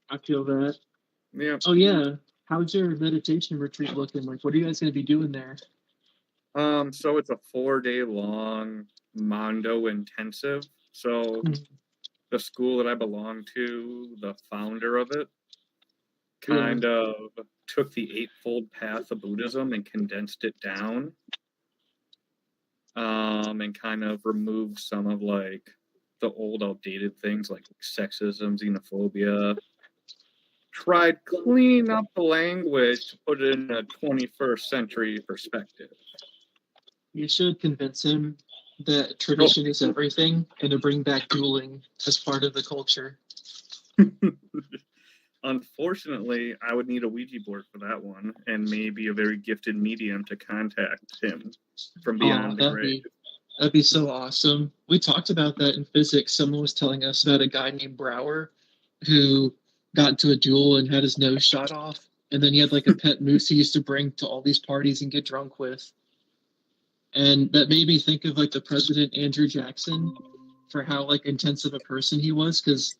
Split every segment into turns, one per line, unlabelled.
I feel that.
Yeah.
Oh yeah. How's your meditation retreat looking? Like, what are you guys gonna be doing there?
So it's a 4-day long Mondo intensive. So the school that I belong to, the founder of it,
Yeah.
kind of took the Eightfold Path of Buddhism and condensed it down, and kind of removed some of like the old outdated things like sexism, xenophobia. Tried cleaning up the language to put it in a 21st century perspective.
You should convince him that
Oh,
tradition is everything and to bring back dueling as part of the culture.
unfortunately, I would need a Ouija board for that one, and maybe a very gifted medium to contact him from
Oh,
beyond the grave.
that'd be so awesome. We talked about that in physics. Someone was telling us about a guy named Brower who got into a duel and had his nose shot off. And then he had like a pet moose he used to bring to all these parties and get drunk with. And that made me think of like the president Andrew Jackson for how like intensive a person he was because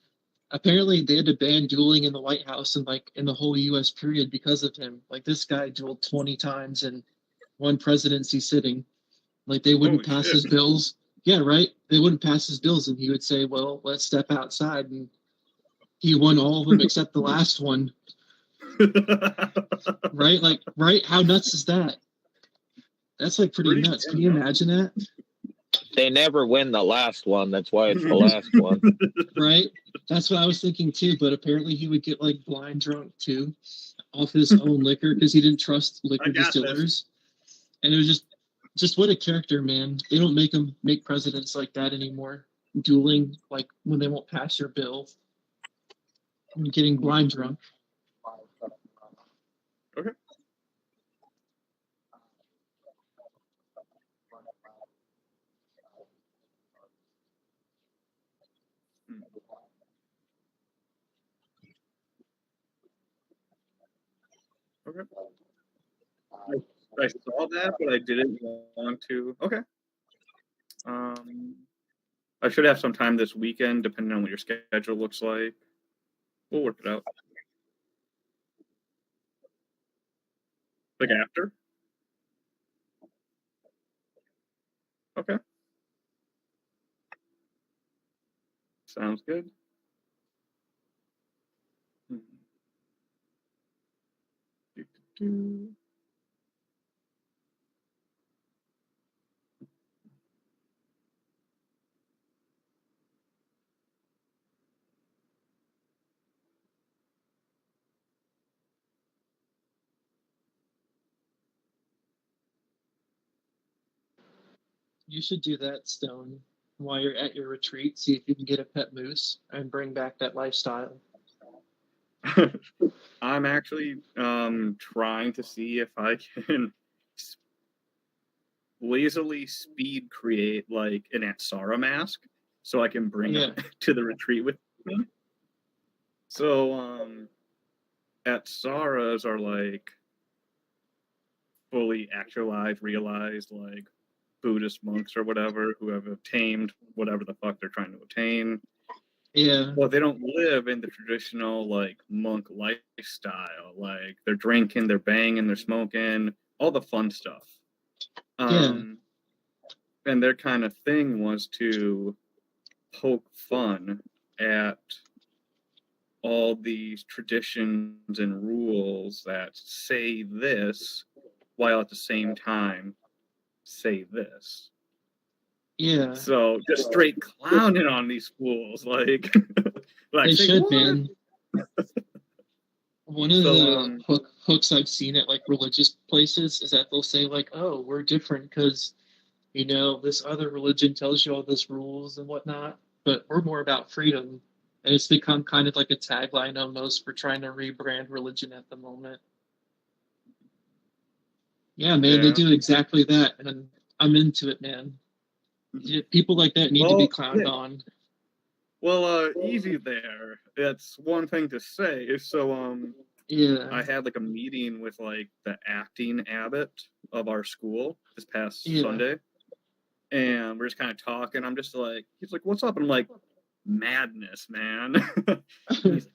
apparently they had to ban dueling in the White House and like in the whole US period because of him. Like this guy dueled 20 times in one presidency sitting. Like they wouldn't
Holy
pass
shit.
his bills. Yeah, right. They wouldn't pass his bills, and he would say, "Well, let's step outside." And he won all of them except the last one. Right? Like, right? How nuts is that? That's like pretty nuts. Can you imagine that?
They never win the last one. That's why it's the last one.
Right? That's what I was thinking too. But apparently, he would get like blind drunk too, off his own liquor because he didn't trust liquor distillers. And it was just what a character, man. They don't make presidents like that anymore. Dueling like when they won't pass your bill and getting blind drunk.
Okay. Okay. I saw that, but I didn't want to. Okay. Um, I should have some time this weekend, depending on what your schedule looks like. We'll work it out. Like after? Okay. Sounds good.
You should do that, Stone, while you're at your retreat. See if you can get a pet moose and bring back that lifestyle.
I'm actually trying to see if I can lazily speed create like an Atsara mask so I can bring it to the retreat with me. So Atsaras are like fully actualized, realized like Buddhist monks or whatever who have obtained whatever the fuck they're trying to attain.
Yeah.
Well, they don't live in the traditional like monk lifestyle. Like they're drinking, they're banging, they're smoking, all the fun stuff. And their kind of thing was to poke fun at all these traditions and rules that say this while at the same time say this.
Yeah.
So just straight clowning on these fools, like
they should, man. One of the hooks I've seen at like religious places is that they'll say like, "Oh, we're different because you know this other religion tells you all this rules and whatnot, but we're more about freedom." And it's become kind of like a tagline almost for trying to rebrand religion at the moment. Yeah, man, they do exactly that, and I'm into it, man. People like that need to be clowned on.
Well, easy there. That's one thing to say. So,
yeah,
I had like a meeting with like the acting abbot of our school this past Sunday, and we're just kind of talking. I'm just like, he's like, "What's up?" And I'm like, "Madness, man." He's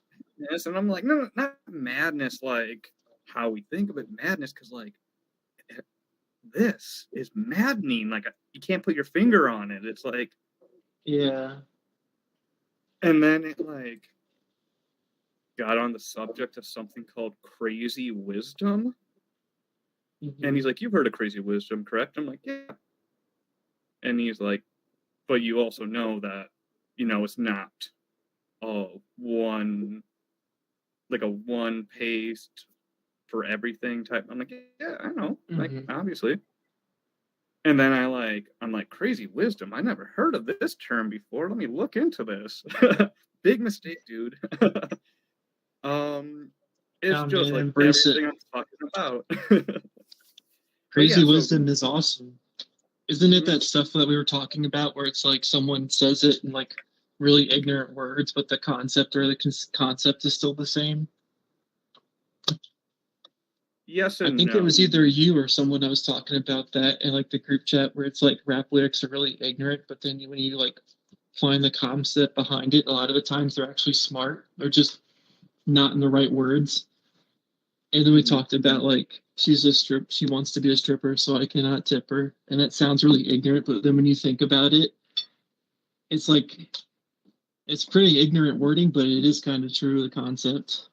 like, madness. And I'm like, no, not madness like how we think of it, madness, because like this is maddening. Like you can't put your finger on it. It's like,
yeah.
and then it like got on the subject of something called crazy wisdom.
Mm-hmm.
And he's like, you've heard of crazy wisdom, correct? I'm like, yeah. And he's like, but you also know that, you know, it's not one paste for everything type. I'm like, yeah, I know, like obviously. And then I'm like, crazy wisdom. I never heard of this term before. Let me look into this. Big mistake, dude. It's just like
embrace
everything
it.
I'm talking about.
Crazy wisdom is awesome. Isn't it that stuff that we were talking about where it's like someone says it in like really ignorant words, but the concept or the concept is still the same?
Yes and
I think
no.
it was either you or someone I was talking about that in like the group chat where it's like rap lyrics are really ignorant, but then when you like find the concept behind it, a lot of the times they're actually smart. They're just not in the right words. And then we talked about like she wants to be a stripper, so I cannot tip her. And that sounds really ignorant, but then when you think about it, it's like it's pretty ignorant wording, but it is kind of true, the concept.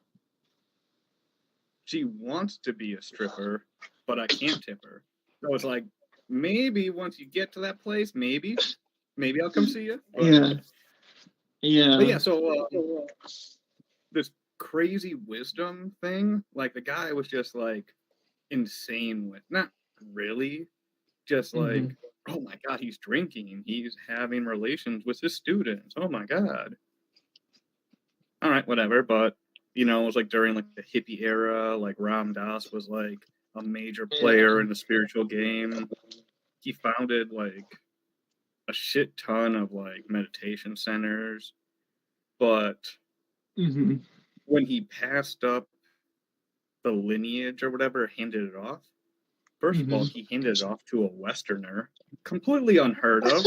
She wants to be a stripper, but I can't tip her. So it's like, maybe once you get to that place, maybe I'll come see you. But,
yeah.
But yeah, so this crazy wisdom thing, like the guy was just like insane with, not really, just like, oh my God, he's drinking. He's having relations with his students. Oh my God. All right, whatever. But, you know, it was like during like the hippie era, like Ram Dass was like a major player in the spiritual game. He founded like a shit ton of like meditation centers. But when he passed up the lineage or whatever, handed it off, first of all, he handed it off to a Westerner, completely unheard of.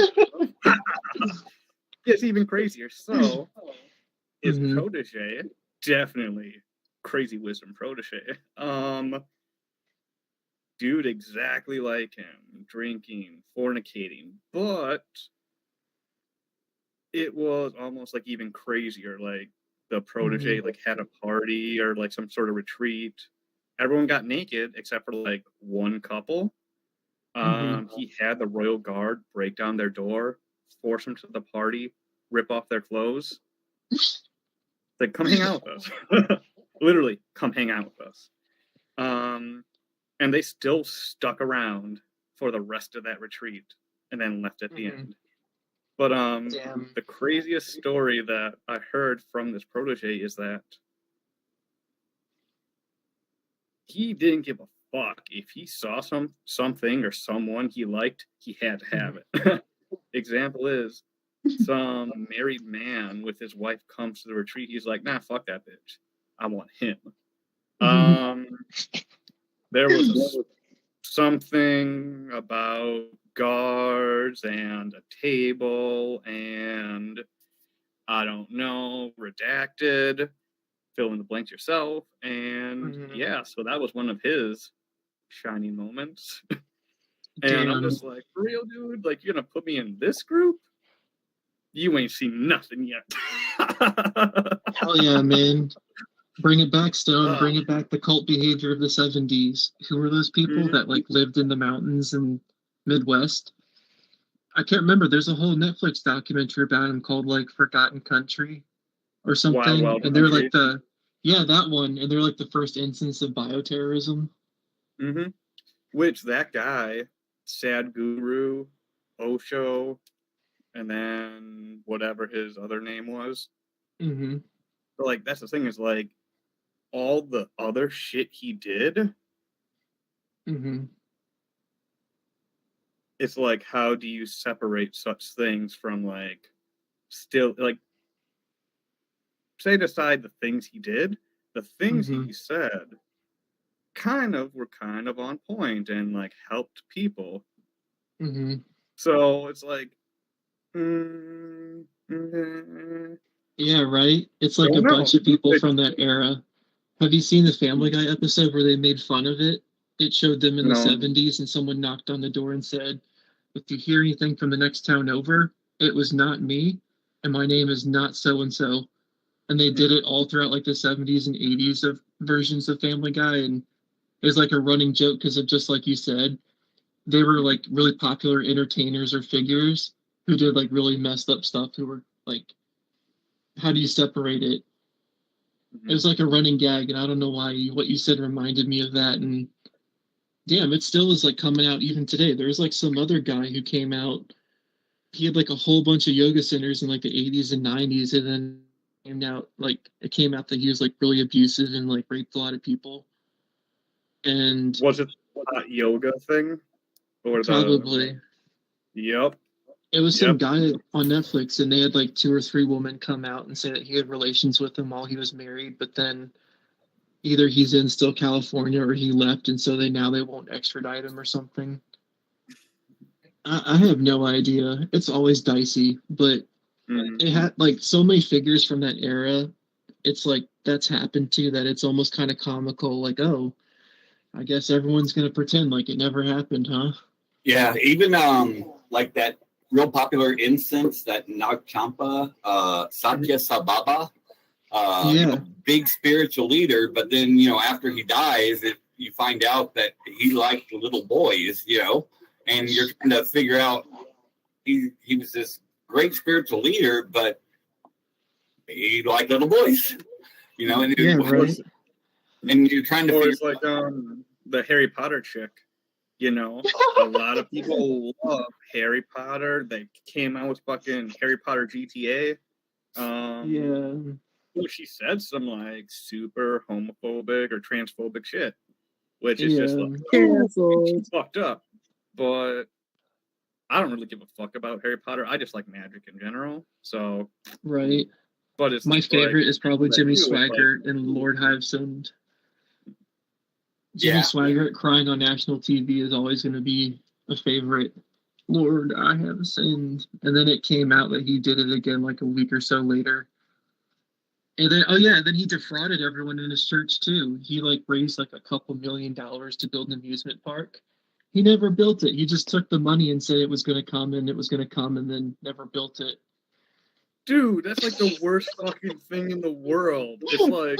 It's even crazier. So his protege, definitely crazy wisdom protege, dude exactly like him, drinking, fornicating, but it was almost like even crazier. Like the protege like had a party or like some sort of retreat. Everyone got naked except for like one couple. He had the royal guard break down their door, force them to the party, rip off their clothes. Like, come hang out with us. Literally, come hang out with us. And they still stuck around for the rest of that retreat and then left at the end. But the craziest story that I heard from this protege is that he didn't give a fuck. If he saw something or someone he liked, he had to have it. Example is some married man with his wife comes to the retreat. He's like, nah, fuck that bitch. I want him. There was something about guards and a table and I don't know, redacted, fill in the blanks yourself. And yeah, so that was one of his shining moments. And I'm just like, for real, dude? Like, you're going to put me in this group? You ain't seen nothing yet.
Hell yeah, man. Bring it back, Stone. Bring it back, the cult behavior of the 70s. Who were those people that like lived in the mountains in Midwest? I can't remember. There's a whole Netflix documentary about him called like Forgotten Country or something.
Wild
and they're like that one. And they're like the first instance of bioterrorism.
Which that guy, Sadhguru, Osho, and then whatever his other name was. But like, that's the thing is like, all the other shit he did. It's like, how do you separate such things from like, still like, set aside the things he did, the things he said were kind of on point and like helped people. So it's like,
Yeah, right? It's like a bunch of people from that era. Have you seen the Family Guy episode where they made fun of it? It showed them in the 70s, and someone knocked on the door and said, "If you hear anything from the next town over, it was not me, and my name is not so and so." And they did it all throughout like the 70s and 80s of versions of Family Guy, and it was like a running joke because of just like you said, they were like really popular entertainers or figures who did like really messed up stuff. Who were like, how do you separate it? It was like a running gag, and I don't know why what you said reminded me of that. And damn, it still is like coming out even today. There's like some other guy who came out. He had like a whole bunch of yoga centers in like the 80s and 90s, and then it came out that he was like really abusive and like raped a lot of people. And
was it that yoga thing? Or
probably.
Yep.
It was some guy on Netflix, and they had like 2 or 3 women come out and say that he had relations with them while he was married, but then either he's in still California or he left, and so they won't extradite him or something. I have no idea. It's always dicey, but it had like so many figures from that era. It's like that's happened too, that it's almost kind of comical. Like, oh, I guess everyone's gonna pretend like it never happened, huh?
Yeah, even like that real popular incense, that Nag Champa, Satya Sababa, big spiritual leader. But then, after he dies, you find out that he liked little boys, and you're trying to figure out he was this great spiritual leader, but he liked little boys, and and you're trying to figure
like the Harry Potter chick. A lot of people love Harry Potter. They came out with fucking Harry Potter GTA. She said some like super homophobic or transphobic shit, which is just like she's fucked up. But I don't really give a fuck about Harry Potter. I just like magic in general. So
right.
But it's
my favorite is probably Jimmy Swaggart and Lord Hyacinth. Jimmy Swaggart crying on national TV is always going to be a favorite. Lord, I have sinned. And then it came out that he did it again like a week or so later. And then, then he defrauded everyone in his church too. He like raised like a couple $1 million to build an amusement park. He never built it. He just took the money and said it was going to come, and then never built it.
Dude, that's like the worst fucking thing in the world. It's like,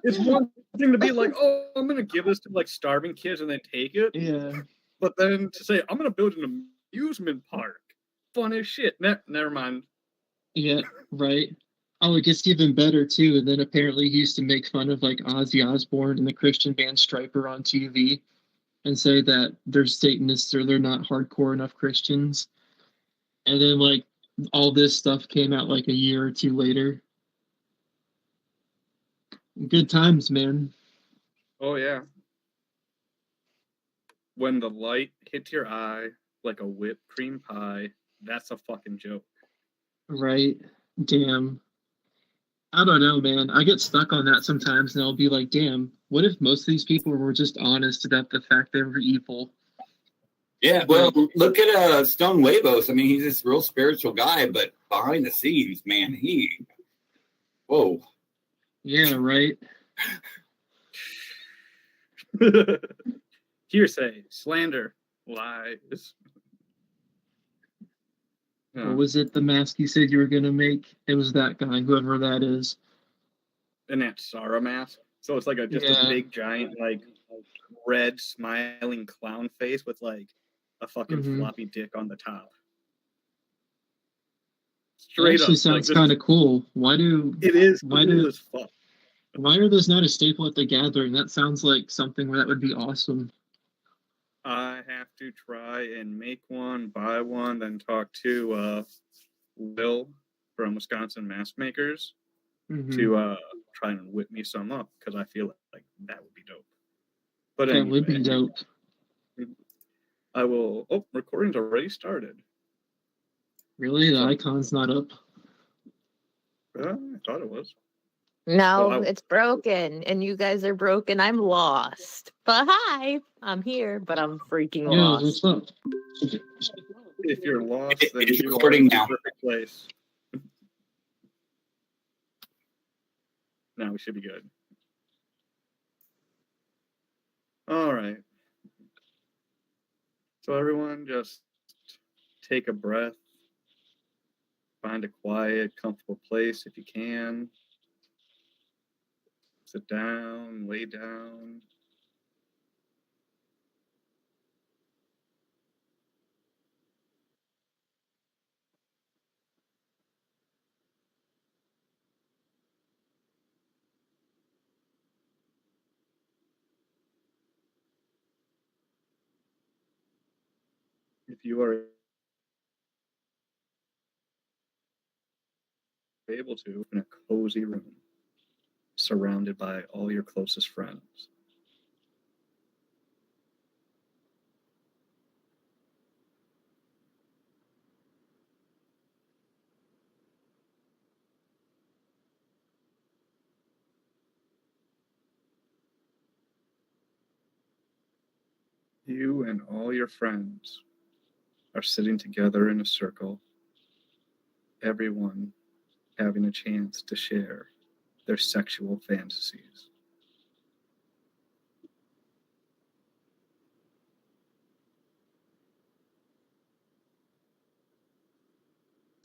it's one thing to be like, oh, I'm going to give this to like starving kids and then take it.
Yeah.
But then to say, I'm going to build an amusement park. Fun as shit. Never mind.
Yeah, right. Oh, it gets even better too. And then apparently he used to make fun of like Ozzy Osbourne and the Christian band Stryper on TV and say that they're Satanists or they're not hardcore enough Christians. And then like, all this stuff came out like a year or 2 later. Good times, man.
Oh, yeah. When the light hits your eye like a whipped cream pie, that's a fucking joke.
Right. Damn. I don't know, man. I get stuck on that sometimes, and I'll be like, damn, what if most of these people were just honest about the fact they were evil?
Yeah, well, look at Stone Huevos. I mean, he's this real spiritual guy, but behind the scenes, man, whoa.
Yeah, right.
Hearsay, slander, lies.
What was it, the mask you said you were going to make? It was that guy, whoever that is.
An Ansara mask. So it's like a big, giant, like, red, smiling clown face with, like, a fucking floppy dick on the top.
Straight up. Sounds kind of cool.
It is cool as fuck.
Why are those not a staple at the gathering? That sounds like something that would be awesome.
I have to try and make one, buy one, then talk to Will from Wisconsin Mask Makers to try and whip me some up, because I feel like that would be dope. But anyway,
that would be dope.
I will. Oh, recording's already started.
Really? The icon's not up?
I thought it was.
No, it's broken, and you guys are broken. I'm lost. But hi, I'm here, but I'm freaking lost.
What's up?
If you're lost, then
it's
you're
recording
in
now.
the perfect place. Now we should be good. All right. So everyone just take a breath. Find a quiet, comfortable place if you can. Sit down, lay down. If you are able to, in a cozy room, surrounded by all your closest friends. You and all your friends are sitting together in a circle, everyone having a chance to share their sexual fantasies.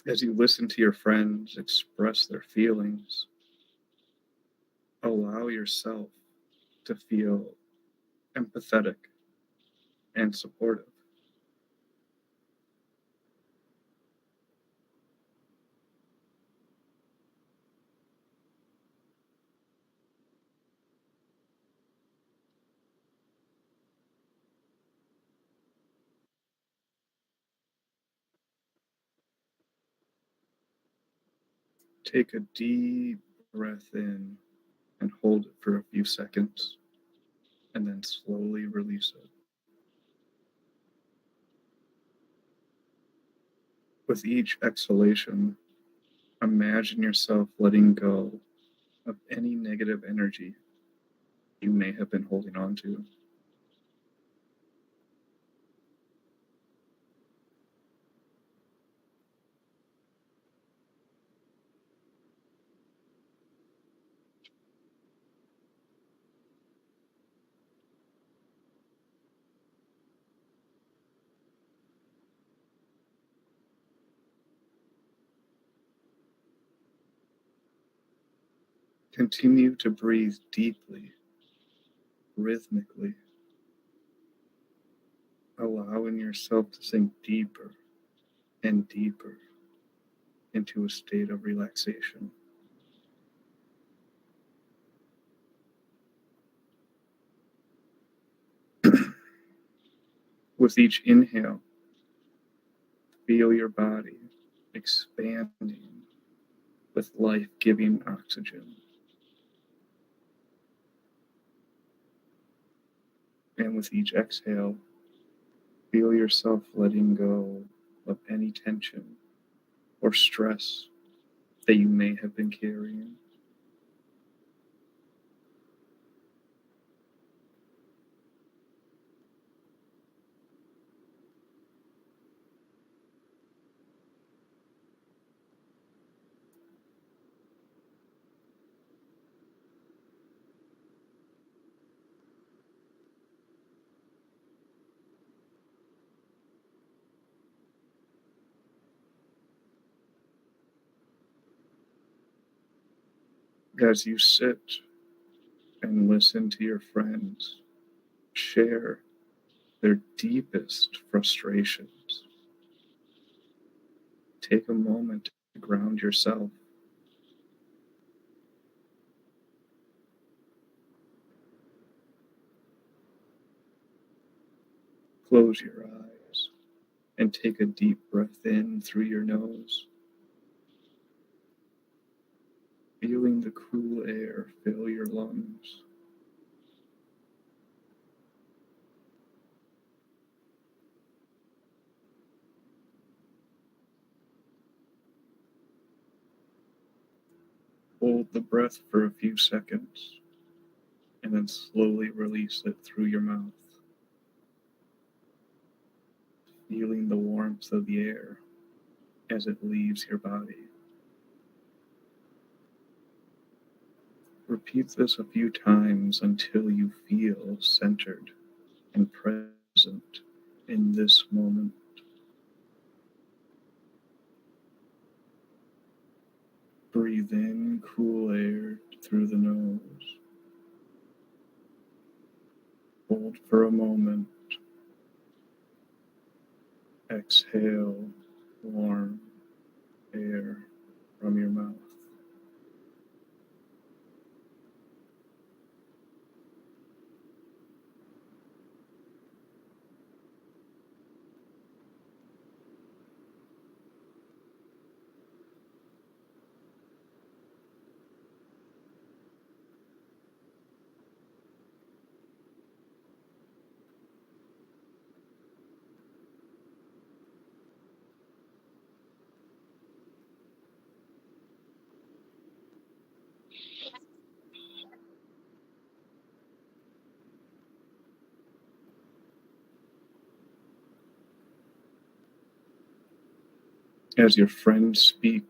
As you listen to your friends express their feelings, allow yourself to feel empathetic and supportive. Take a deep breath in and hold it for a few seconds, and then slowly release it. With each exhalation, imagine yourself letting go of any negative energy you may have been holding on to. Continue to breathe deeply, rhythmically, allowing yourself to sink deeper and deeper into a state of relaxation. With each inhale, feel your body expanding with life-giving oxygen. And with each exhale, feel yourself letting go of any tension or stress that you may have been carrying. As you sit and listen to your friends share their deepest frustrations, take a moment to ground yourself. Close your eyes and take a deep breath in through your nose, feeling the cool air fill your lungs. Hold the breath for a few seconds and then slowly release it through your mouth, feeling the warmth of the air as it leaves your body. Repeat this a few times until you feel centered and present in this moment. Breathe in cool air through the nose. Hold for a moment. Exhale warm air from your mouth. As your friends speak,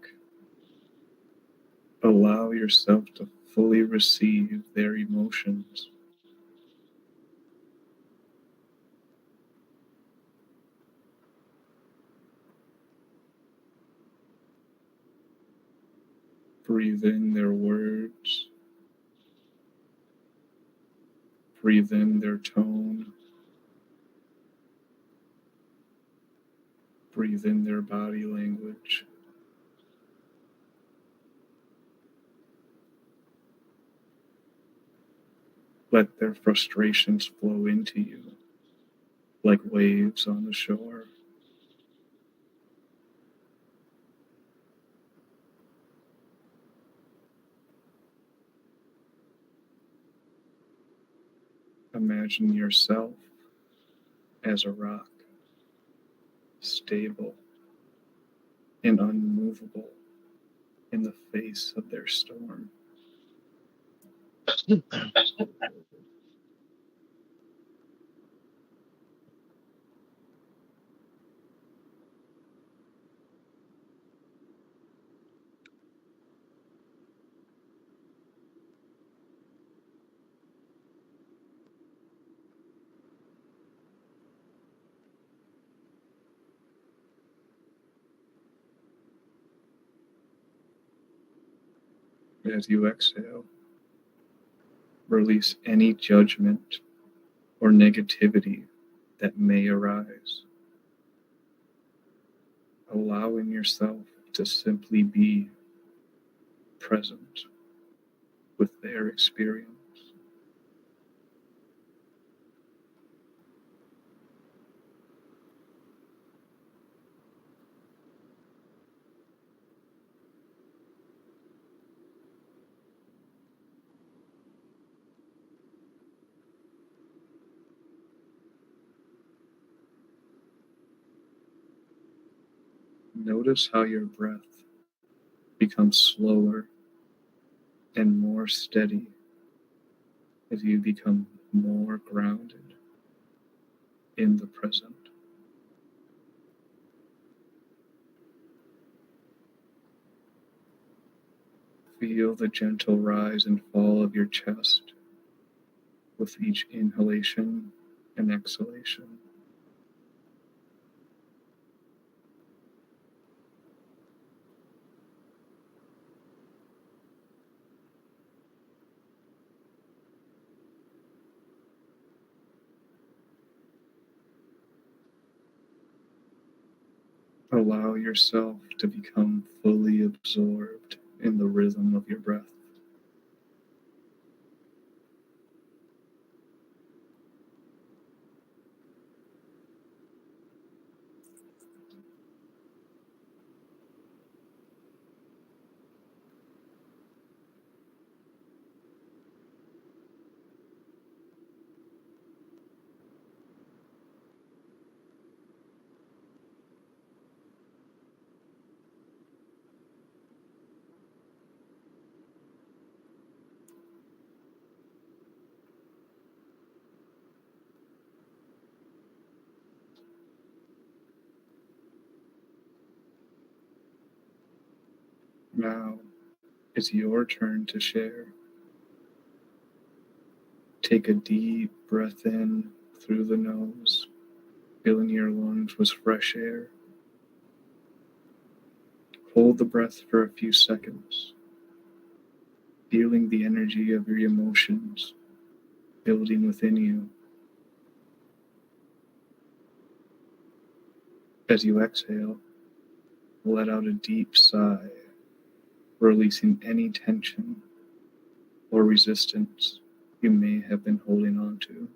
allow yourself to fully receive their emotions. Breathe in their words. Breathe in their tone. Breathe in their body language. Let their frustrations flow into you like waves on the shore. Imagine yourself as a rock, stable and unmovable in the face of their storm. As you exhale, release any judgment or negativity that may arise, allowing yourself to simply be present with their experience. Notice how your breath becomes slower and more steady as you become more grounded in the present. Feel the gentle rise and fall of your chest with each inhalation and exhalation. Allow yourself to become fully absorbed in the rhythm of your breath. Now it's your turn to share. Take a deep breath in through the nose, filling your lungs with fresh air. Hold the breath for a few seconds, feeling the energy of your emotions building within you. As you exhale, let out a deep sigh, releasing any tension or resistance you may have been holding on to.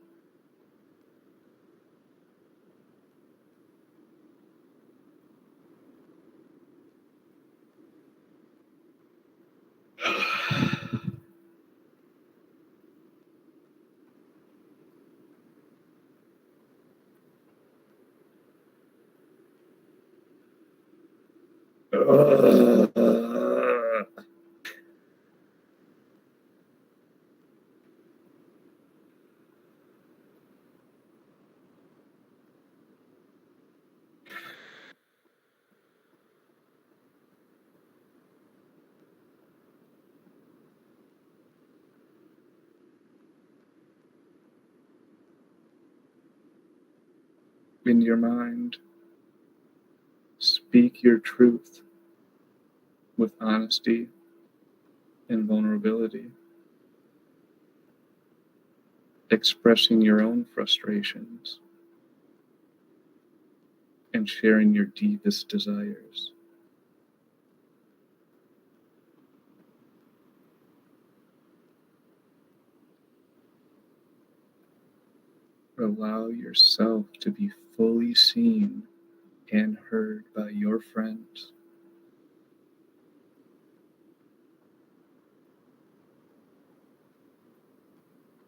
In your mind, speak your truth with honesty and vulnerability, expressing your own frustrations and sharing your deepest desires. Allow yourself to be fully seen and heard by your friends.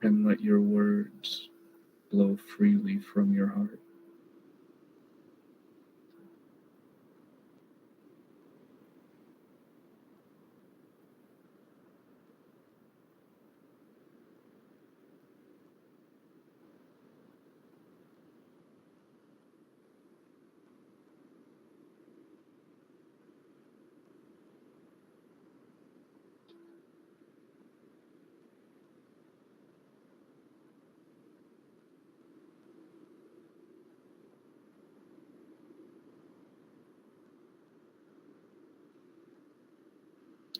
And let your words flow freely from your heart.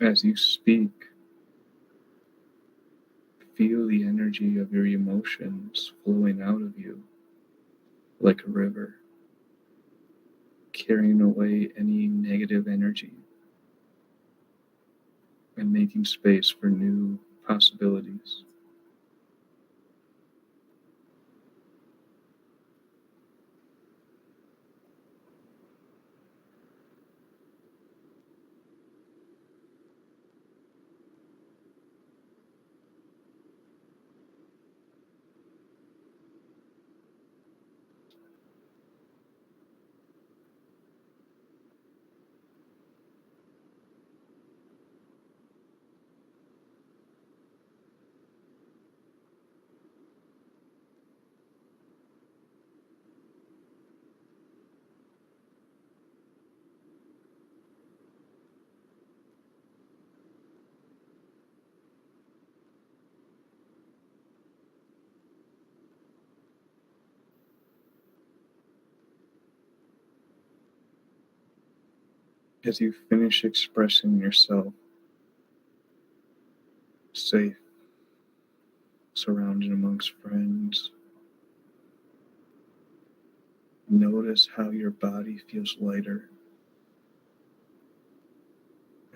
As you speak, feel the energy of your emotions flowing out of you like a river, carrying away any negative energy and making space for new possibilities. As you finish expressing yourself, safe, surrounded amongst friends, notice how your body feels lighter,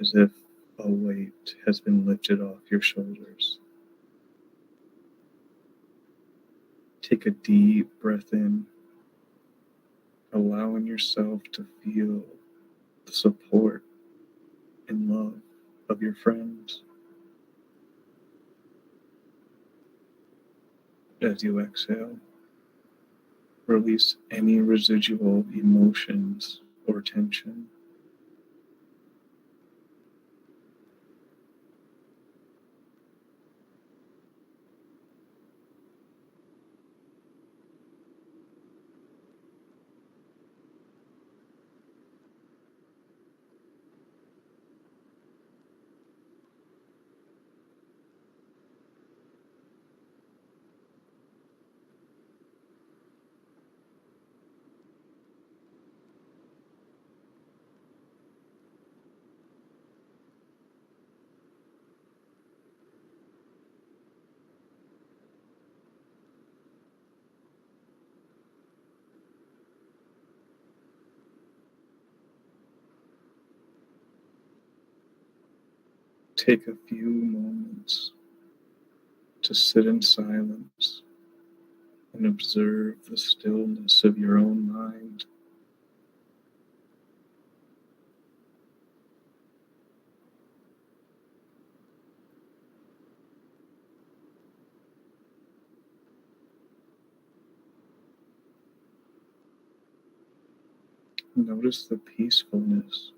as if a weight has been lifted off your shoulders. Take a deep breath in, allowing yourself to feel the support and love of your friends. As you exhale, release any residual emotions or tension. Take a few moments to sit in silence and observe the stillness of your own mind. Notice the peacefulness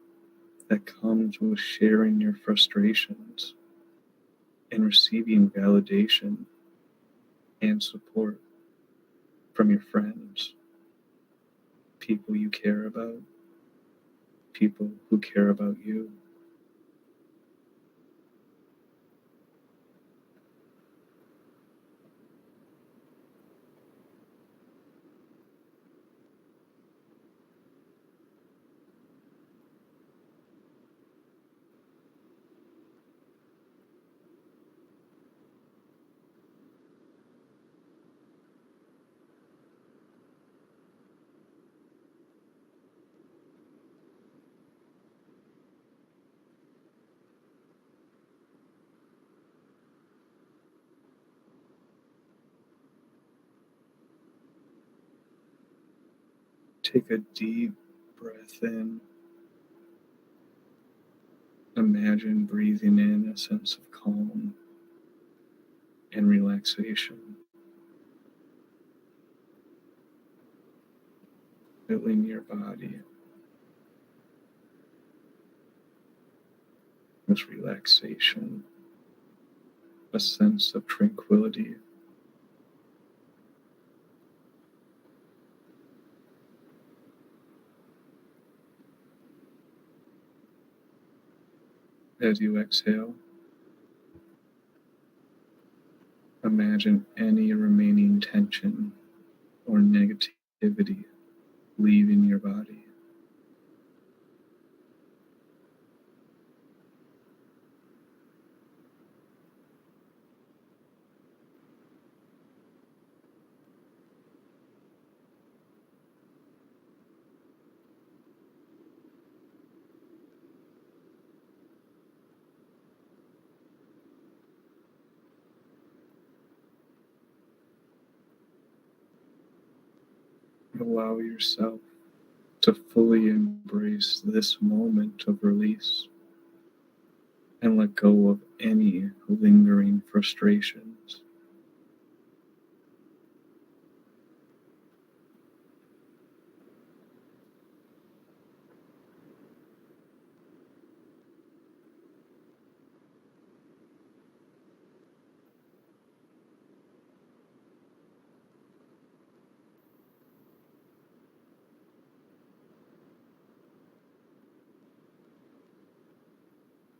that comes with sharing your frustrations and receiving validation and support from your friends, people you care about, people who care about you. Take a deep breath in. Imagine breathing in a sense of calm and relaxation, filling your body with relaxation, a sense of tranquility. As you exhale, imagine any remaining tension or negativity leaving your body. Allow yourself to fully embrace this moment of release and let go of any lingering frustrations.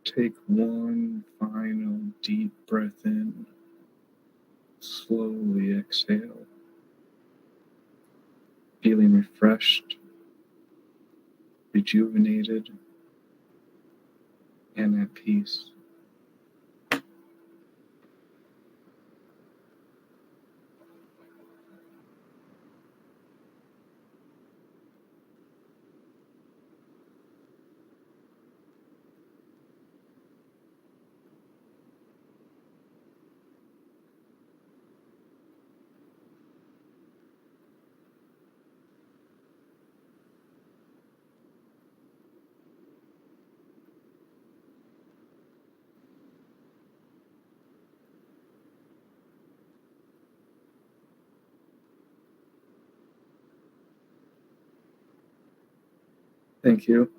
Take one final deep breath in. Slowly exhale, feeling refreshed, rejuvenated, and at peace. Thank you.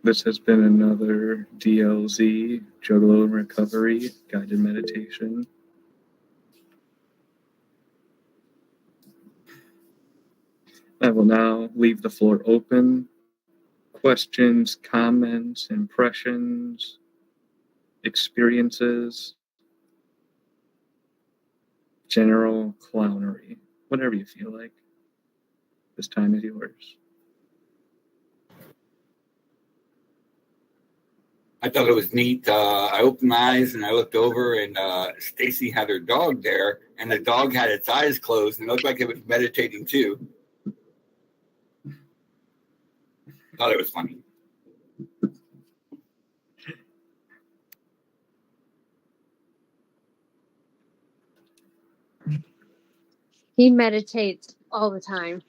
This has been another DLZ, Juggalo in Recovery, guided meditation. I will now leave the floor open. Questions, comments, impressions, experiences, general clownery, whatever you feel like. This time is yours.
I thought it was neat. I opened my eyes and I looked over, and Stacy had her dog there, and the dog had its eyes closed, and it looked like it was meditating too. Thought it was funny.
He meditates all the time.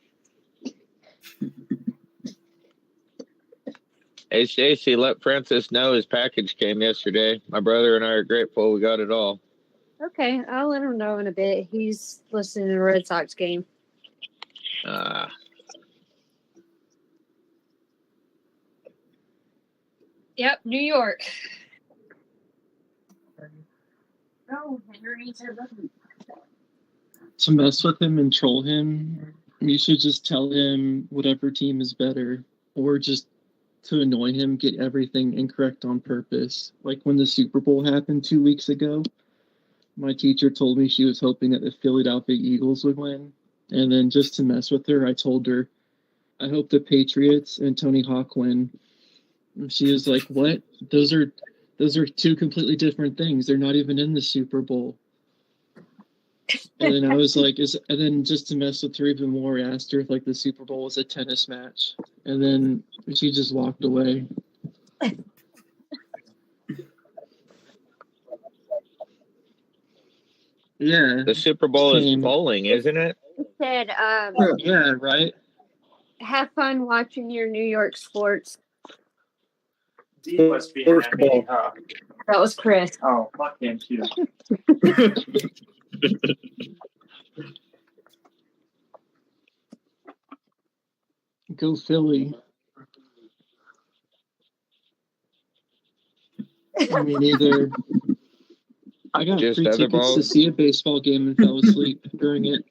Hey, Stacy, let Francis know his package came yesterday. My brother and I are grateful we got it all.
Okay, I'll let him know in a bit. He's listening to the Red Sox game. Yep, New York. Oh, Henry.
To mess with him and troll him, you should just tell him whatever team is better, or just to annoy him, get everything incorrect on purpose. Like when the Super Bowl happened 2 weeks ago, my teacher told me she was hoping that the Philadelphia Eagles would win. And then just to mess with her, I told her, I hope the Patriots and Tony Hawk win. And she was like, what? Those are two completely different things. They're not even in the Super Bowl. And then I was like, and then just to mess with her even more, I asked her if like the Super Bowl was a tennis match. And then she just walked away. Yeah.
The Super Bowl is bowling, isn't it?
He said,
yeah, right?
Have fun watching your New York sports.
D must be in that meeting, huh?
That was Chris.
Oh, fuck him too.
Go Philly. I mean, either I got
Just
free
other
tickets
balls?
to see a baseball game and fell asleep during it.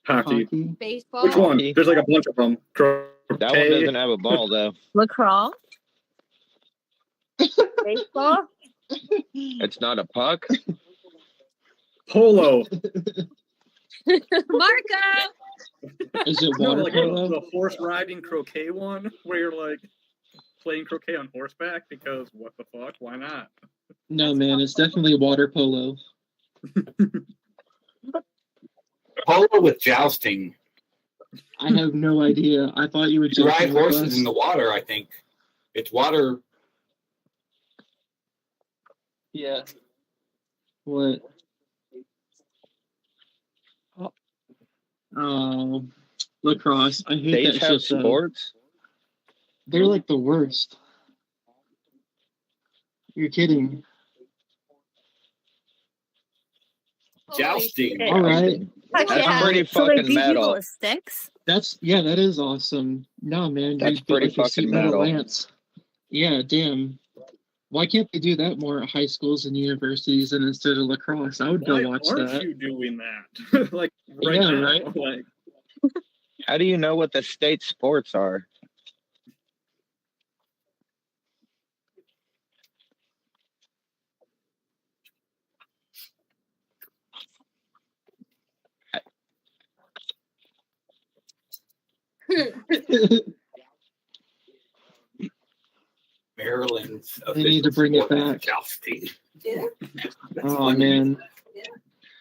Hockey.
Baseball.
Which one? There's like a bunch of them.
That one doesn't have a ball, though.
Lacrosse.
Baseball.
It's not a puck.
Polo.
Marco.
Is it
No,
water
like
polo?
the horse riding croquet one, where you're like playing croquet on horseback because what the fuck? Why not?
No, man, it's definitely water polo.
Polo with jousting.
I have no idea. I thought you were
You
joking
ride
with
horses
us.
in the water, I think. It's water.
Yeah. What? Oh, lacrosse. I hate
States
that
have
shit, though.
sports.
They're like the worst. You're kidding.
Jousting.
All right.
That's pretty
So they
fucking
beat people
metal.
with sticks?
That is awesome. No, man.
That's
you
pretty
like your
fucking
seat metal
metal.
lance. Yeah, damn. Why can't they do that more at high schools and universities and instead of lacrosse? I would go
Why
watch
aren't
that.
you doing that? Like right
Yeah,
now.
right?
Like
How do you know what the state sports are?
Maryland's
They need to bring it
sport is
back.
jousting. That's
Oh,
funny.
man.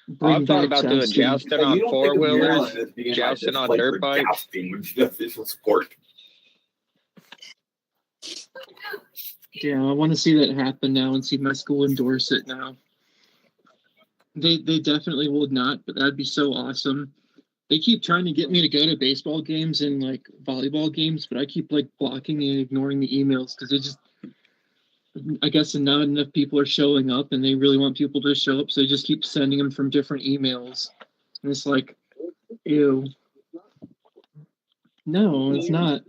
Bring
I've thought
back
about doing jousting
Like,
on
you don't think of Maryland
four-wheelers,
as being like
jousting
this
on
place
dirt
for
bikes.
jousting, which is the official sport.
Yeah, I want to see that happen now and see my school endorse it now. They definitely would not, but that'd be so awesome. They keep trying to get me to go to baseball games and like volleyball games, but I keep like blocking and ignoring the emails because it just, I guess not enough people are showing up and they really want people to show up, so they just keep sending them from different emails. And it's like, ew. No, it's not.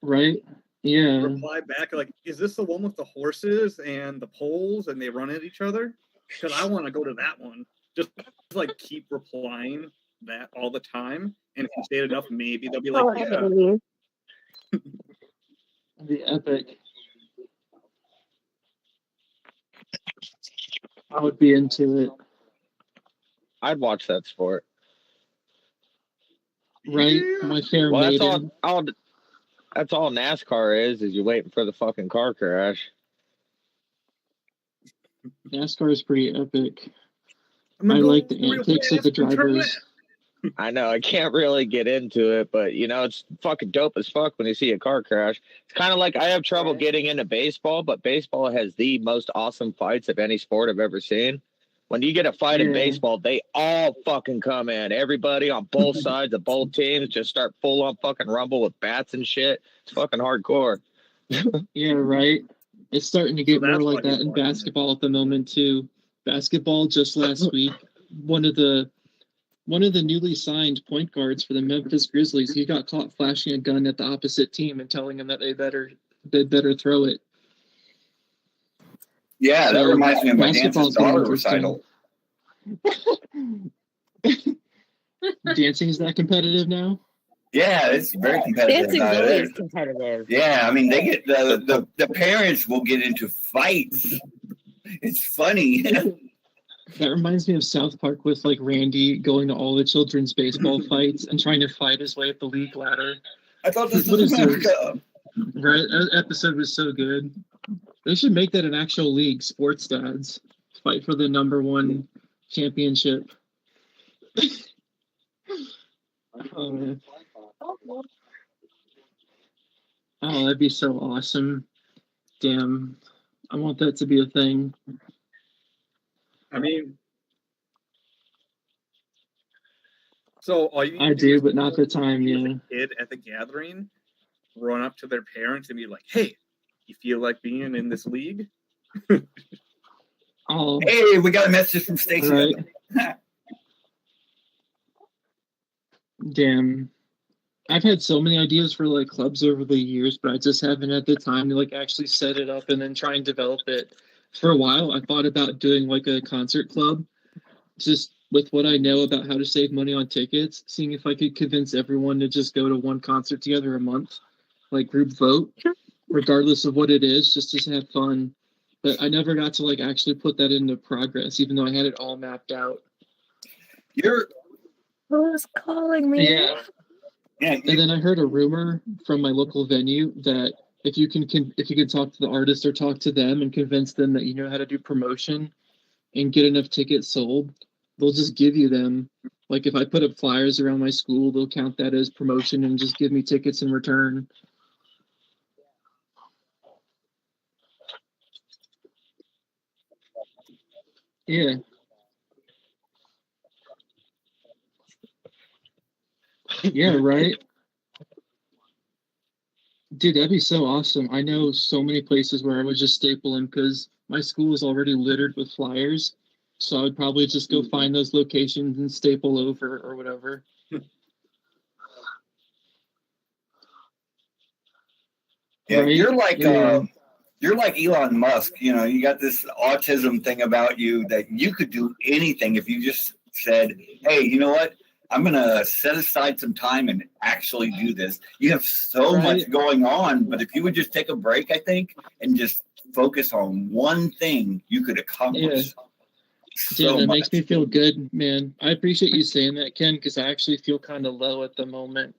Right? Yeah.
reply back like, is this the one with the horses and the poles and they run at each other? Because I want to go to that one. Just like keep replying that all the time. And if you say it enough, maybe they'll be like,
Oh,
yeah.
baby.
That'd be epic. I would be into it.
I'd watch that sport.
Right?
Yeah.
My fair
Well, that's
maiden.
that's all NASCAR is you're waiting for the fucking car crash.
NASCAR is pretty epic.
I'm gonna
I
go
like the
real
antics of the
fast and turn
drivers.
left.
I know I can't really get into it, but it's fucking dope as fuck when you see a car crash. It's kind of like I have trouble getting into baseball, but baseball has the most awesome fights of any sport I've ever seen. When you get a fight in baseball, they all fucking come in. Everybody on both sides of both teams just start full on fucking rumble with bats and shit. It's fucking hardcore.
Yeah, right. It's starting to get more like that in basketball at the moment too. Basketball just last week, one of the newly signed point guards for the Memphis Grizzlies, he got caught flashing a gun at the opposite team and telling them that they better throw it.
Yeah, that reminds me of my dance's daughter recital.
Dancing is that competitive now?
Yeah, it's very competitive.
Dancing always competitive.
Yeah, I mean, they get the parents will get into fights. It's funny.
That reminds me of South Park with like Randy going to all the children's baseball fights and trying to fight his way up the league ladder.
I thought this was America.
Right, that episode was so good. They should make that an actual league. Sports dads fight for the #1 championship. Oh, man. Oh, that'd be so awesome. Damn. I want that to be a thing.
I mean, so all you
I do, but not the time, yeah.
Kid at the gathering, run up to their parents and be like, "Hey, you feel like being in this league?"
Oh,
hey, we got a message from Stacy.
Right. Damn. I've had so many ideas for like clubs over the years, but I just haven't had the time to like actually set it up and then try and develop it. For a while, I thought about doing like a concert club, just with what I know about how to save money on tickets, seeing if I could convince everyone to just go to one concert together a month, like group vote, regardless of what it is, just to have fun. But I never got to like actually put that into progress, even though I had it all mapped out.
Who's calling me?
Yeah. And then I heard a rumor from my local venue that if you can talk to the artist or talk to them and convince them that you know how to do promotion and get enough tickets sold, they'll just give you them. Like if I put up flyers around my school, they'll count that as promotion and just give me tickets in return. Yeah. Yeah, right. Dude, that'd be so awesome. I know so many places where I would just staple them because my school is already littered with flyers. So I would probably just go find those locations and staple over or whatever.
Yeah,
right?
you're like Elon Musk. You know, you got this autism thing about you that you could do anything if you just said, "Hey, you know what? I'm going to set aside some time and actually do this." You have so much going on, but if you would just take a break, I think, and just focus on one thing, you could accomplish
so that makes me feel good, man. I appreciate you saying that, Ken, because I actually feel kind of low at the moment.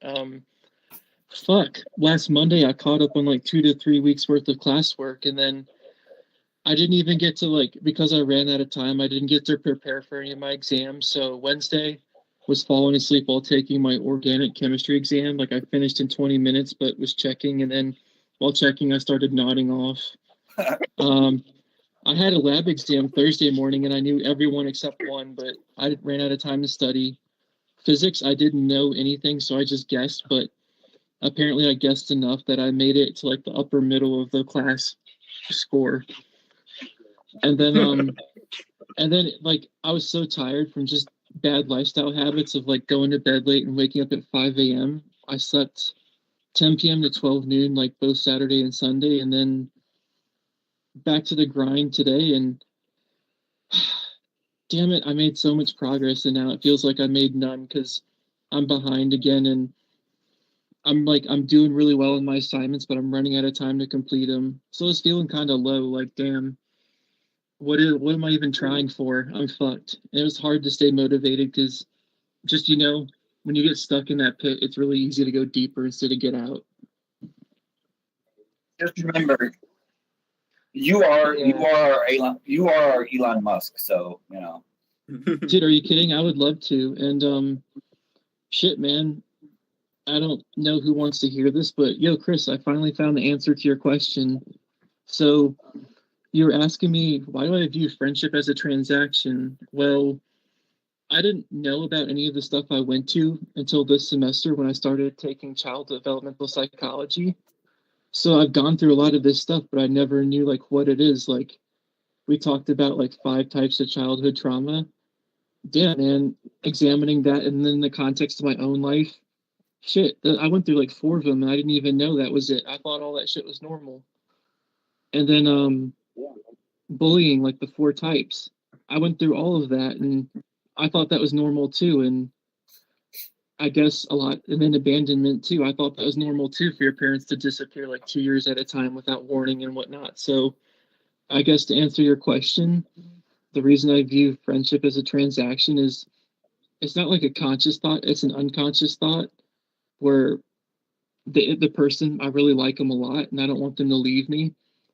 Last Monday I caught up on like 2 to 3 weeks worth of classwork, and then I didn't even get to because I ran out of time, I didn't get to prepare for any of my exams. So Wednesday was falling asleep while taking my organic chemistry exam. Like I finished in 20 minutes, but was checking. And then while checking, I started nodding off. I had a lab exam Thursday morning and I knew everyone except one, but I ran out of time to study. Physics, I didn't know anything, so I just guessed, but apparently I guessed enough that I made it to like the upper middle of the class score. And then, like I was so tired from just bad lifestyle habits of like going to bed late and waking up at 5 a.m. I slept 10 p.m. to 12 noon, like both Saturday and Sunday, and then back to the grind today. And damn it, I made so much progress, and now it feels like I made none because I'm behind again. And I'm doing really well in my assignments, but I'm running out of time to complete them. So it's feeling kind of low, like, damn. What am I even trying for? I'm fucked. And it was hard to stay motivated because just, when you get stuck in that pit, it's really easy to go deeper instead of get out.
Just remember, you are Elon Musk, so
Dude, are you kidding? I would love to. And Shit, man. I don't know who wants to hear this, but yo, Chris, I finally found the answer to your question. So you were asking me, why do I view friendship as a transaction? Well, I didn't know about any of the stuff I went to until this semester when I started taking child developmental psychology. So I've gone through a lot of this stuff, but I never knew like what it is. Like we talked about like 5 types of childhood trauma. Damn, man, examining that and then the context of my own life. Shit, I went through like 4 of them and I didn't even know that was it. I thought all that shit was normal. And then bullying, like the 4 types. I went through all of that and I thought that was normal too. And I guess a lot, and then abandonment too. I thought that was normal too for your parents to disappear like 2 years at a time without warning and whatnot. So I guess to answer your question, the reason I view friendship as a transaction is it's not like a conscious thought, it's an unconscious thought where the person, I really like them a lot and I don't want them to leave me.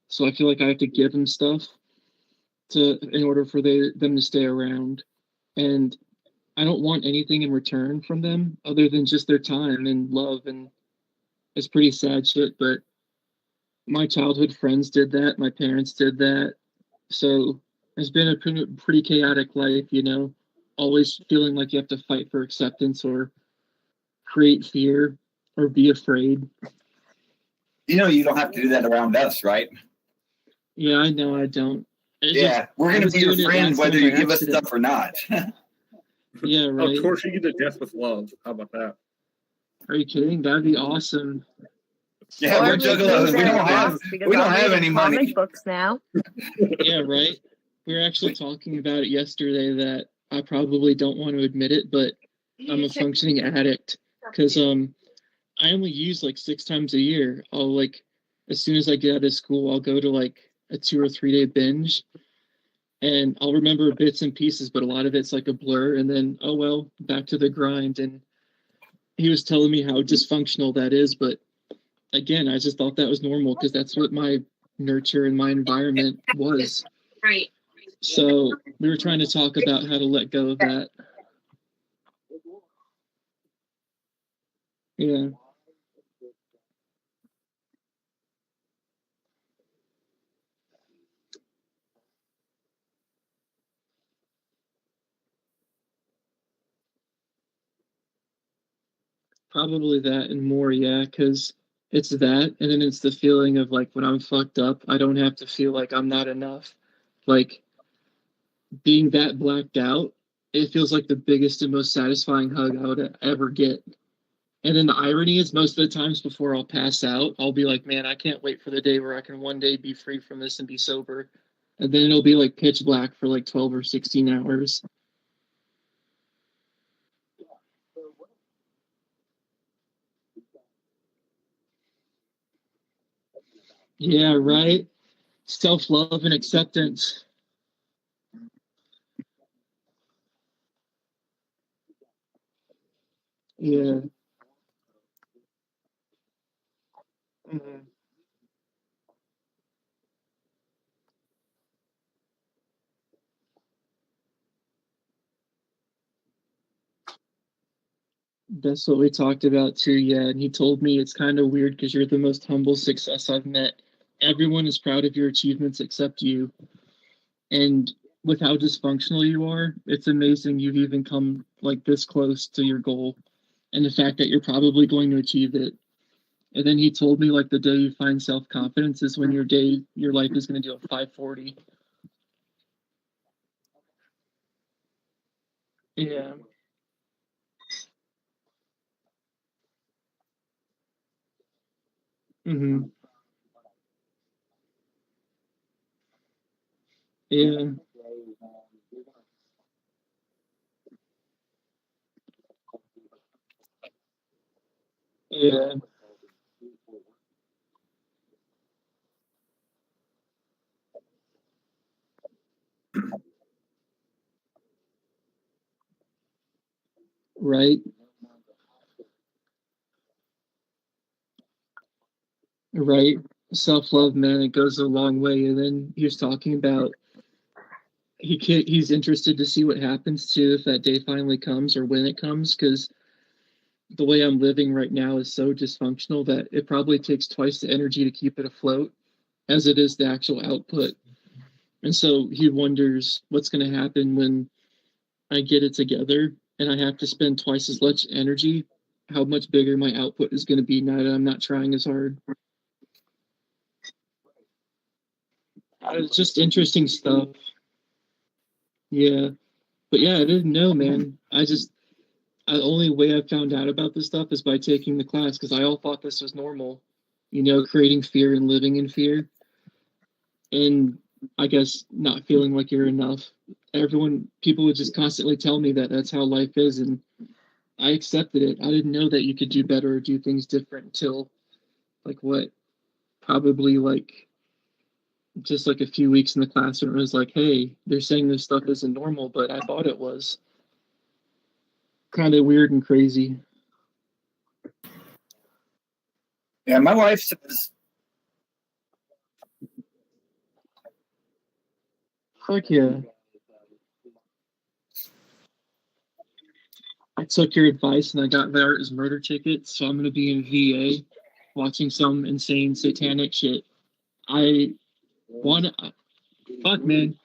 So I feel like I have to give them stuff to in order for them to stay around. And I don't want anything in return from them other than just their time and love. And it's pretty sad shit, but my childhood friends did that. My parents did that. So it's been a pretty chaotic life, you know, always feeling like you have to fight for acceptance or create fear or be afraid.
You know, you don't have to do that around us, right?
Yeah, I know I don't.
We're going to be your friend whether you give us stuff or not.
Yeah, right.
Of course, you get to death with love. How about that?
Are you kidding? That'd be awesome.
Yeah, we're juggalos. We don't have any money.
Comic books now.
Yeah, right. We were actually talking about it yesterday that I probably don't want to admit it, but I'm a functioning addict because I only use like 6 times a year. I'll like as soon as I get out of school, I'll go to like a 2 or 3 day binge, and I'll remember bits and pieces, but a lot of it's like a blur. And then oh well, back to the grind. And he was telling me how dysfunctional that is, but again, I just thought that was normal because that's what my nurture and my environment was.
Right.
So we were trying to talk about how to let go of that. Yeah. Probably that and more, yeah, because it's that, and then it's the feeling of like when I'm fucked up, I don't have to feel like I'm not enough. Like being that blacked out, it feels like the biggest and most satisfying hug I would ever get. And then the irony is, most of the times before I'll pass out, I'll be like, man, I can't wait for the day where I can one day be free from this and be sober. And then it'll be like pitch black for like 12 or 16 hours. Yeah, right. Self love and acceptance. Yeah. Mhm. That's what we talked about too, yeah. And he told me it's kind of weird because you're the most humble success I've met. Everyone is proud of your achievements except you. And with how dysfunctional you are, it's amazing you've even come like this close to your goal. And the fact that you're probably going to achieve it. And then he told me like the day you find self confidence is when your life is going to do a 540. Yeah. Mm-hmm. Yeah. Yeah. Right. Right. Self love, man, it goes a long way. And then he was talking about he's interested to see what happens too if that day finally comes or when it comes because the way I'm living right now is so dysfunctional that it probably takes twice the energy to keep it afloat as it is the actual output. And so he wonders what's going to happen when I get it together and I have to spend twice as much energy, how much bigger my output is going to be now that I'm not trying as hard. It's just interesting stuff. Yeah. But yeah, I didn't know, man. The only way I found out about this stuff is by taking the class because I all thought this was normal, creating fear and living in fear. And I guess not feeling like you're enough. People would just constantly tell me that that's how life is. And I accepted it. I didn't know that you could do better or do things different until probably just like a few weeks in the classroom. It was like, hey, they're saying this stuff isn't normal, but I thought it was. Kind of weird and crazy.
Yeah, my wife says.
Fuck yeah. I took your advice and I got Varys murder tickets, so I'm going to be in VA watching some insane satanic shit. I want to. Fuck, man.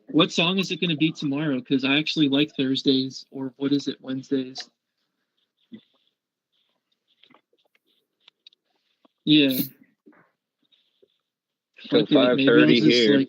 What song is it going to be tomorrow? Because I actually like Thursdays, or what is it, Wednesdays? Yeah.
So 5:30 here.